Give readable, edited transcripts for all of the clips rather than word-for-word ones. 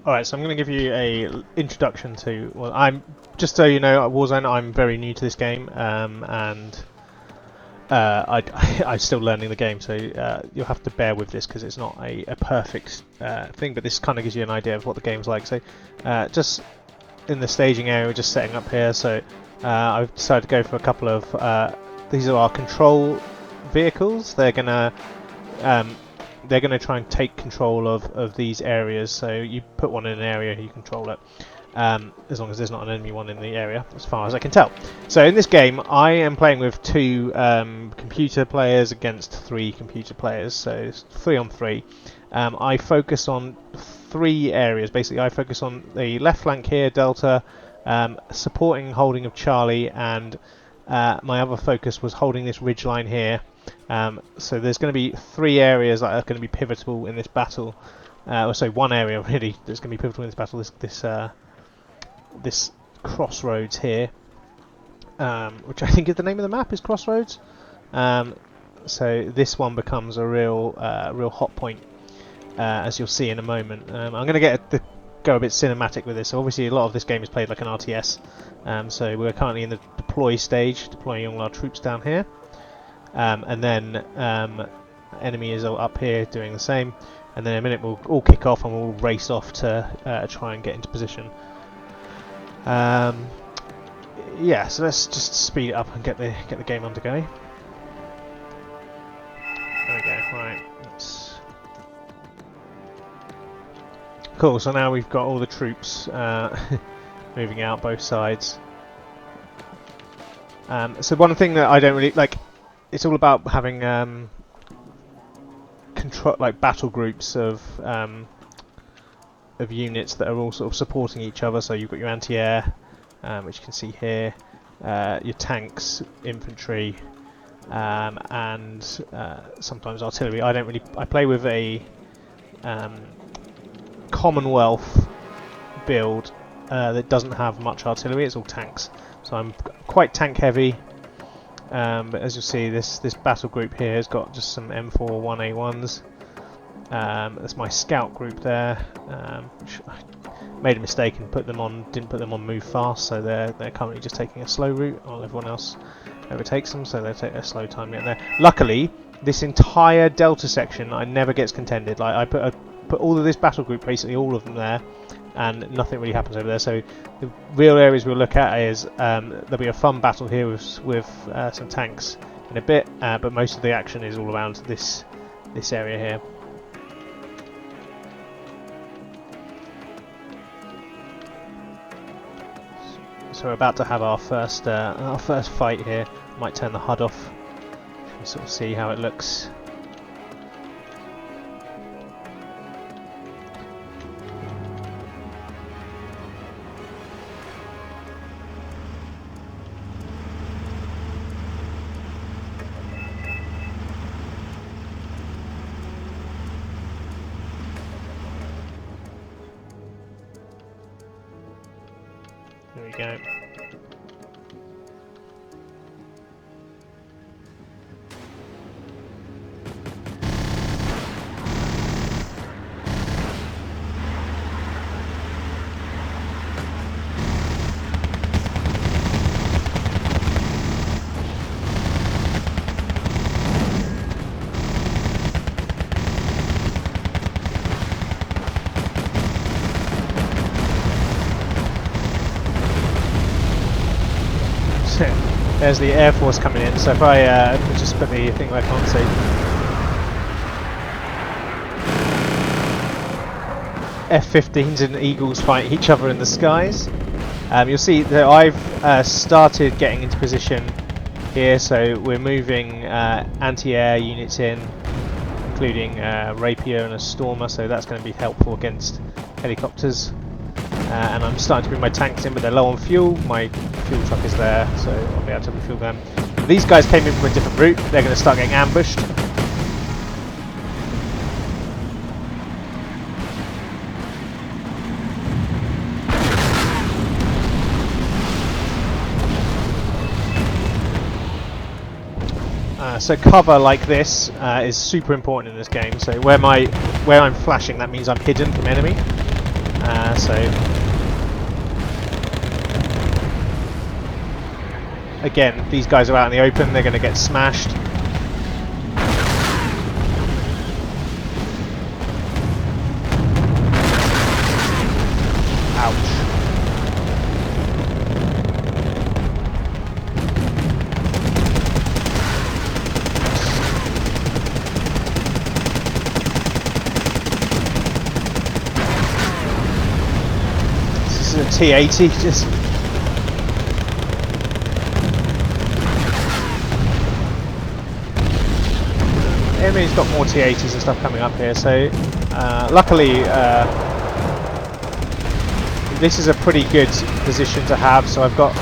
Alright, so I'm going to give you a introduction to... Well, I'm just so you know, at Warzone, I'm very new to this game, and I'm still learning the game, so you'll have to bear with this because it's not a perfect thing, but this kind of gives you an idea of what the game's like. So, just in the staging area, we're just setting up here, so I've decided to go for a couple of... these are our control vehicles. They're gonna try and take control of these areas. So you put one in an area, you control it, as long as there's not an enemy one in the area, as far as I can tell. So in this game, I am playing with 2 computer players against 3 computer players, so it's 3 on 3. I focus on 3 areas. Basically, I focus on the left flank here, Delta, supporting holding of Charlie, and my other focus was holding this ridge line here. So there's going to be 3 areas that are going to be pivotal in this battle. So one area really that's going to be pivotal in this battle. This crossroads here, which I think is the name of the map, is Crossroads. So this one becomes a real hot point, as you'll see in a moment. I'm going to go a bit cinematic with this. So obviously a lot of this game is played like an RTS. So we're currently in the deploy stage, deploying all our troops down here. And then enemy is up here doing the same, and then in a minute we'll all kick off and we'll race off to try and get into position. Yeah, so let's just speed it up and get the game underway. There we go. Right, cool. So now we've got all the troops moving out both sides. So one thing that I don't really like. It's all about having battle groups of units that are all sort of supporting each other. So you've got your anti-air, which you can see here, your tanks, infantry, and sometimes artillery. I play with a Commonwealth build that doesn't have much artillery. It's all tanks. So I'm quite tank heavy. But as you'll see, this battle group here has got just some M4 1A1s. That's my scout group there. Which I made a mistake and didn't put them on move fast, so they're currently just taking a slow route while everyone else overtakes them, so they take a slow time getting there. Luckily, this entire Delta section never gets contended. Like I put all of this battle group, basically all of them there, and nothing really happens over there. So the real areas we'll look at is there'll be a fun battle here with some tanks in a bit, but most of the action is all around this area here. So we're about to have our first fight here. Might turn the HUD off and sort of see how it looks. There we go. There's the Air Force coming in, so if I just put the thing back on, so F-15s and Eagles fight each other in the skies. You'll see that I've started getting into position here, so we're moving anti-air units in, including Rapier and a Stormer, so that's going to be helpful against helicopters. And I'm starting to bring my tanks in, but they're low on fuel. My fuel truck is there, so I'll be able to refuel them. These guys came in from a different route. They're going to start getting ambushed. So cover like this is super important in this game. So where I'm flashing, that means I'm hidden from enemy. So again, these guys are out in the open, they're going to get smashed. Ouch. This is a T80, just... I mean, he's got more T80s and stuff coming up here, so luckily this is a pretty good position to have, so I've got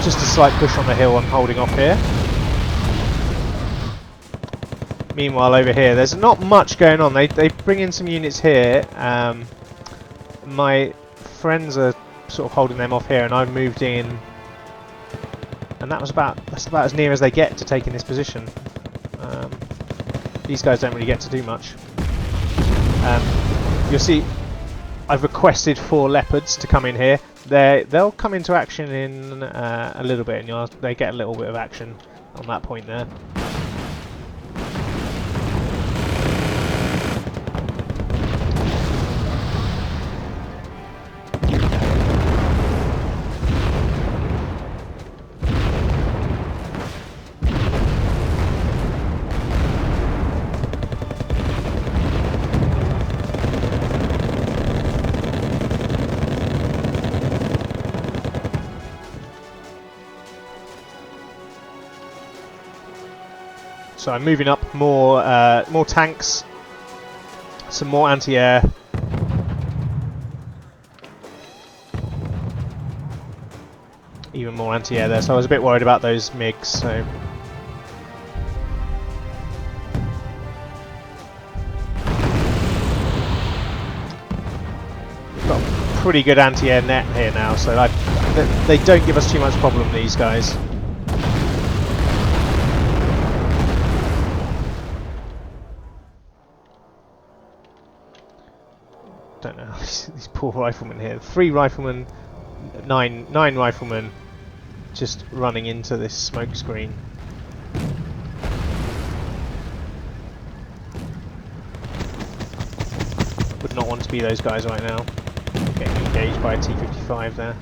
just a slight push on the hill. I'm holding off here. Meanwhile over here there's not much going on. They bring in some units here. My friends are sort of holding them off here, and I've moved in, and that's about as near as they get to taking this position. These guys don't really get to do much. You'll see I've requested 4 leopards to come in here. They'll come into action in a little bit, and they get a little bit of action on that point there. So I'm moving up more tanks, some more anti-air. Even more anti-air there, so I was a bit worried about those MiGs, so... We've got a pretty good anti-air net here now, so they don't give us too much problem, these guys. Don't know, these poor riflemen here. 3 riflemen, 9 riflemen just running into this smoke screen. Would not want to be those guys right now. Getting engaged by a T-55 there.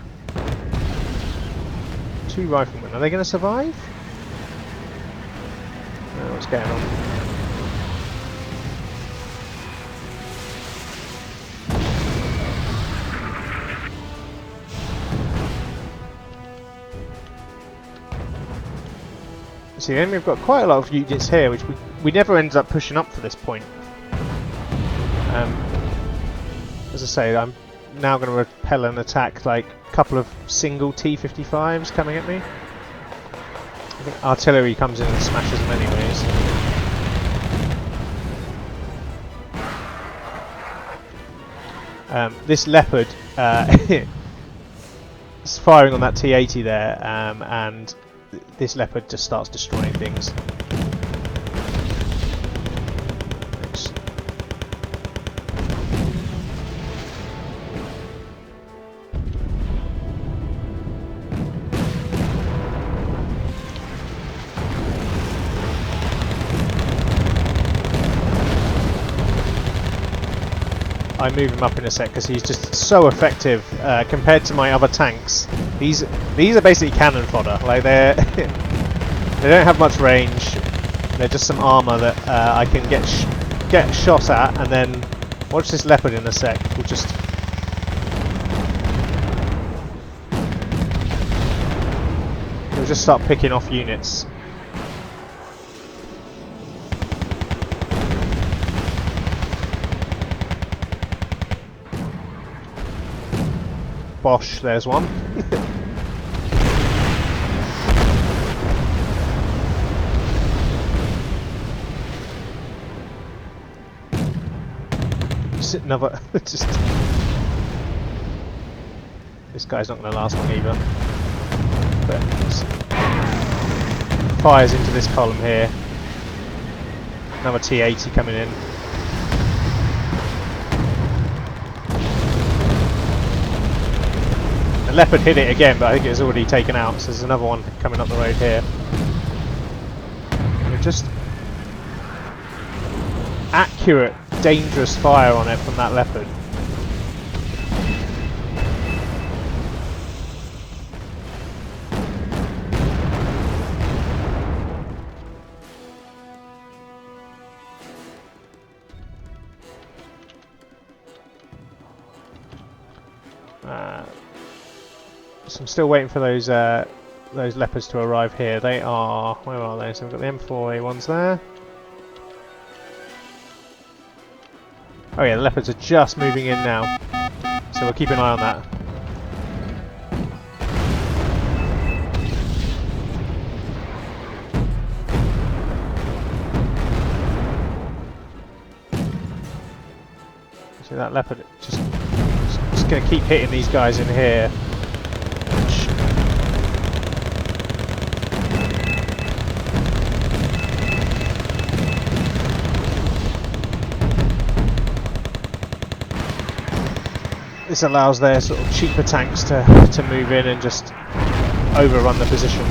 2 riflemen, are they going to survive? I don't know what's going on. See, then we've got quite a lot of units here, which we never ended up pushing up for this point. As I say, I'm now going to repel an attack, like a couple of single T-55s coming at me. I think artillery comes in and smashes them anyways. This Leopard is firing on that T-80 there, and this Leopard just starts destroying things. Oops. I move him up in a sec because he's just so effective compared to my other tanks. These are basically cannon fodder. Like they don't have much range. They're just some armor that I can get shot at, and then watch this Leopard in a sec. We'll just start picking off units. Bosh, there's one. Just another. Just this guy's not going to last long either. But fires into this column here. Another T-80 coming in. leopard hit it again, but I think it was already taken out. So there's another one coming up the road here. And just accurate, dangerous fire on it from that leopard. So I'm still waiting for those leopards to arrive here. They are, where are they? So we've got the M4A1s there. Oh yeah, the leopards are just moving in now, so we'll keep an eye on that. See that leopard just going to keep hitting these guys in here. This allows their sort of cheaper tanks to move in and just overrun the position.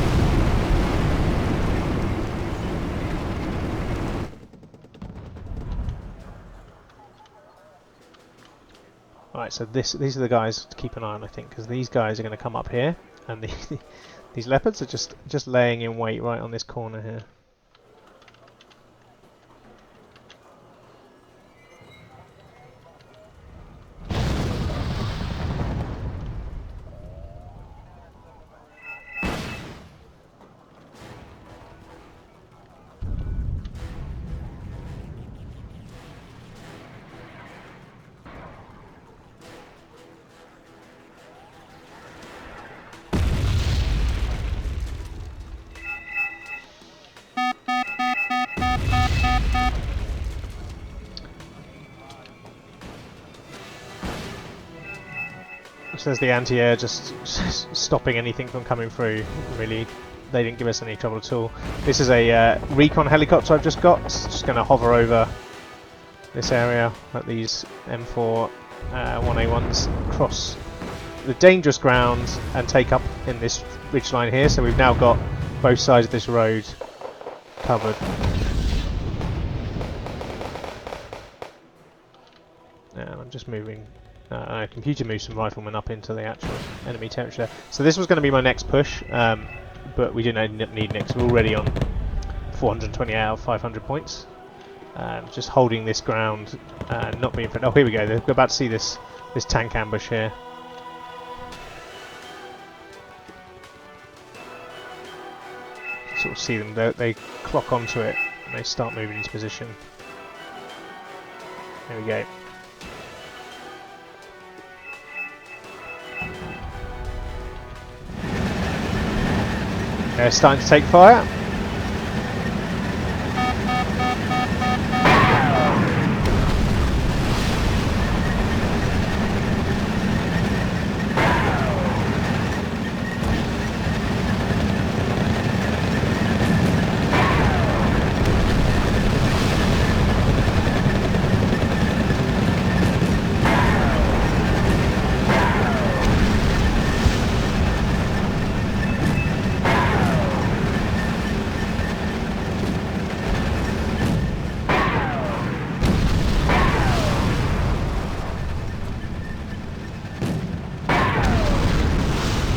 Alright, so these are the guys to keep an eye on, I think, because these guys are going to come up here, and these leopards are just laying in wait right on this corner here. So there's the anti-air just stopping anything from coming through. Really, they didn't give us any trouble at all. This is a recon helicopter I've just got. It's just going to hover over this area, let these M4 1A1s cross the dangerous ground and take up in this ridgeline here. So we've now got both sides of this road covered. And I'm just moving. Computer moves some riflemen up into the actual enemy territory there. So this was going to be my next push, but we didn't need next. We're already on 420 out of 500 points. Just holding this ground, not being. Oh, here we go. We're about to see this tank ambush here. Sort of see them. They clock onto it and they start moving into position. There we go. They're starting to take fire.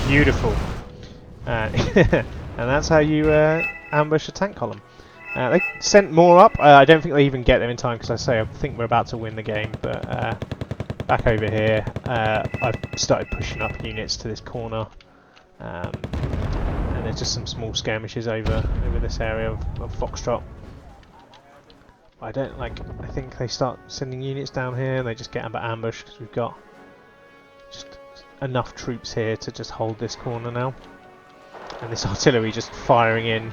Beautiful. And that's how you ambush a tank column. They sent more up. I don't think they even get them in time because I think we're about to win the game. But back over here, I've started pushing up units to this corner, and there's just some small skirmishes over this area of Foxtrot. I think they start sending units down here and they just get ambushed because we've got just enough troops here to just hold this corner now, and this artillery just firing in.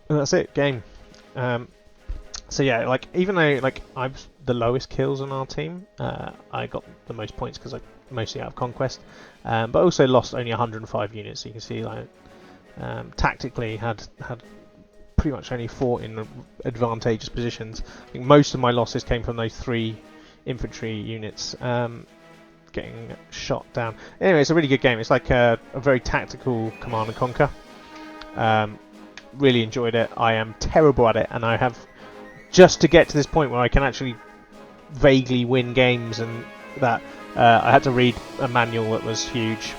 And that's it, game. So yeah, even though I'm the lowest kills on our team, I got the most points because I mostly out of conquest, but also lost only 105 units. So you can see tactically had pretty much only fought in advantageous positions. I think most of my losses came from those 3 infantry units getting shot down. Anyway, it's a really good game. It's like a very tactical Command and Conquer. Really enjoyed it. I am terrible at it, and I have just to get to this point where I can actually vaguely win games, and that I had to read a manual that was huge.